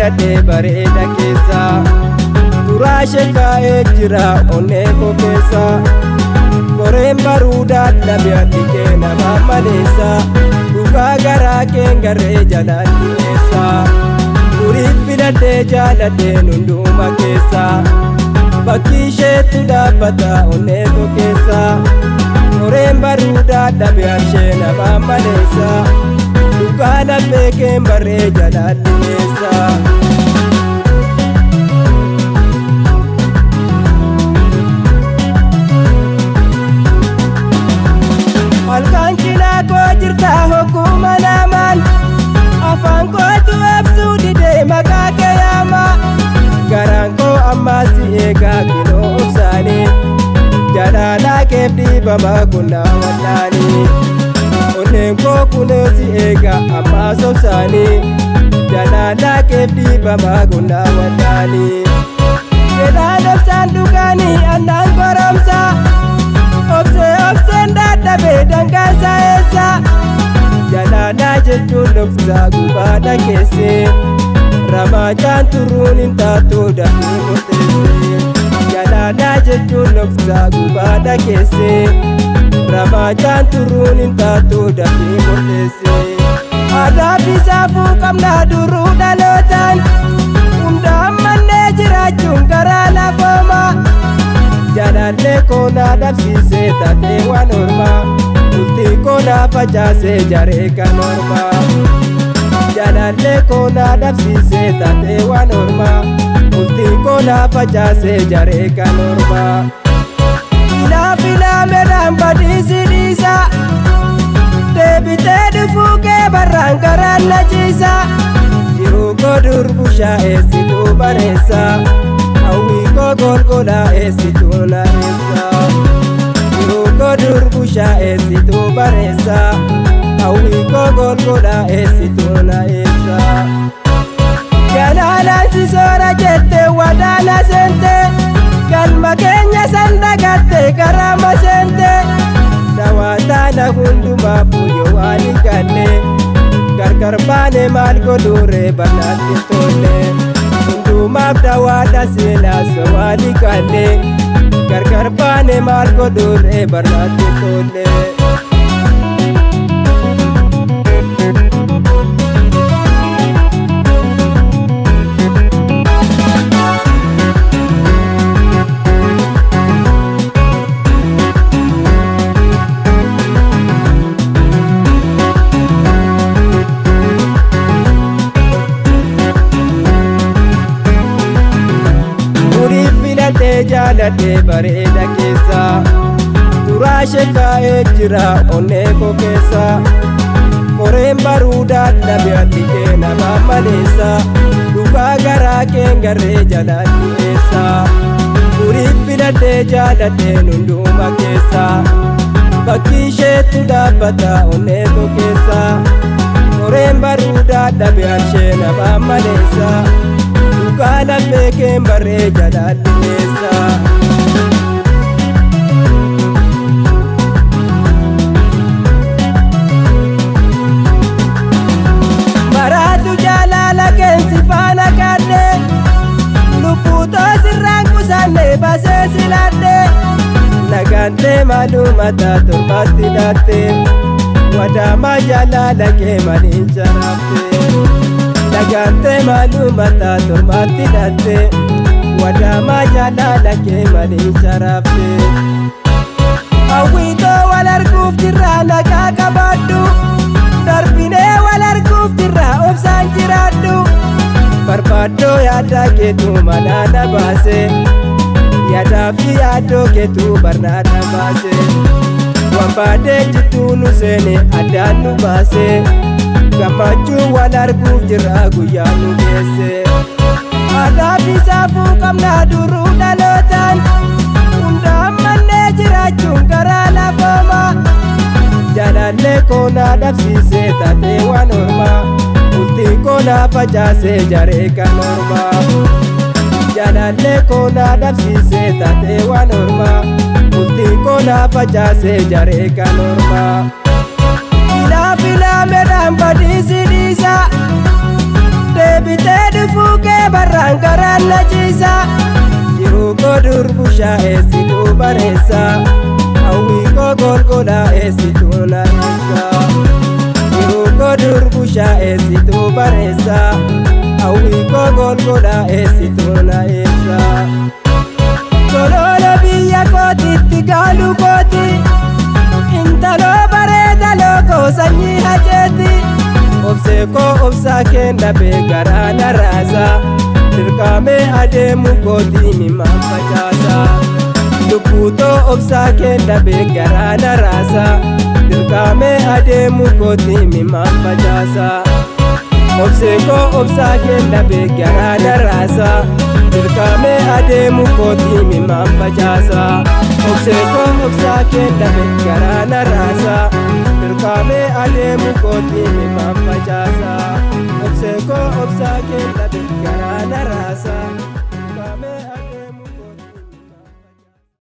jaaladhee bareeda keessa duraashee kaa'ee jira onnee koo keessa koreen baruudaa dhabe addigee nama maleessa dhugaa garaa keen garee jalaan dhiyeessa duriif filadhee jaaladheen hunduma keessa bakki isheetti dhaabbata onnee koo keessa koreen baruudaa dhabe arshee nama maleessa dhugaa laphee keen barree jalaan dhiyeessa. Halkan cinaa koo jirta hogguma namaan afaan kootu absuu didee maqaa kee yaama garaan koo ammaa si eegaa kinoo obsaanii jaalala keef dhiibama kunnaa wallaanii onneen koo kunoo si eegaa ammaas obsaanii jaalala keef dhiibama kunnaa wallaanii jedhaan obsaan dhugaanii annaan goromsa obseen dadhabee dangaasa eessa jaalala jechuun dhoksaa gubaadha keessee ramaajaan turuun hin taatu dafii murteessee jaalala jechuun dhoksaa gubaadha keessee ramaajaan turuun hin taatu dafii murteessee aadaa fi saafuu qabnaa duruu dhalootaan hunda ammannee jiraachuun garaa lafoomaa jaalallee koonaa dhabsiisee taatee waan ormaa bultii koonaa facaasee jaree kan ormaa jaalallee koonaa dhabsiisee taatee waan ormaa bultii koonaa facaasee jaree kan ormaa filaa medhaan badiisi dhiisa deebitee dhufuu kee barraan garaan na ciisa jiruu koo durbushaa eessituu bareessa hawwii koo golgolaa eessituu na eessa jiruu koo durbushaa eessituu bareessa hawwii koo golgolaa eessituu na eessa galaalaan si soora jettee wadaana seente galma keenya san dhagattee karaama seente dawaataana hundumaafuu yoo waan hin galle gargar baane maal godhuuree banaatti tolle hundumaaf dawaadha seenaa sowaali galle gargar baane maal godhuuree banaatti tolle. Jaaladhee bareeda keessa duraashee kaa'ee jira onnee koo keessa koreen baruudaa dhabe addigee nama maleessa dhugaa garaa keen garee jalaan dhiyeessa duriif filadhee jaaladheen hunduma keessa bakki isheetti dhaabbata onnee koo keessa koreen baruudaa dhabe arshee nama maleessa dhugaa laphee keen barree jalaan dhiyeessa. Maraatu jaalala keensi faana kadhe lubbuutoo sirraan qusanne basee siladhe nagantee maalumata torbaatti dhatte wadaamaa jaalala kee maliin sharaafte nagantee maalumata torbaatti dhatte wadaamaa jaalala kee maliin sharaafte hawwiitoo wal arguuf jirraa nagaa qabaadhu darbinee wal arguuf jirraa obsaan jiraadhu barbaaddoo yaada keetu manaana baase yaadaa fi yaaddoo keetu barnaadha baase wambaadee jidduu nu seene addaan nu baase gammachuu wal arguuf jirraa guyyaa nu geesse aadaa fi saafuu qabnaa duruu dhalootaan hunda ammannee jiraachuun garaa lafoomaa jaalallee koonaa dhabsiisee taatee waan ormaa bultii koonaa facaasee jaree kan ormaa jaalallee koonaa dhabsiisee taatee waan ormaa bultii koonaa facaasee jaree kan ormaa filaa medhaan badiisi dhiisa deebitee dhufuu kee barraan garaan na ciisa. Jiruu koo durbushaa eessituu bareessa. Hawwii koo golgolaa eessituu na ibsa. Jiruu koo durbushaa eessituu bareessa. Hawwii koo golgolaa eessituu na ibsa. Goloola biyya kootiitti gaalu kooti. Intaloo bareeda lookoo sanyii hajeeti. Obsee koo obsaa keen dhabee garaa na raasa. Dirqamee adeemu kootii mimaan facaasa. Lubbuutoo obsaa keen dhabee garaa na raasa. Dirqamee adeemu kootii mimaan facaasa. Obsee koo obsaa keen dhabee garaa na raasa. Dirqamee adeemu kootii mimaan facaasa. Obsee koo obsaa keen dhabee garaa na raasa. Dirqamee adeemu kootii mimaan facaasa.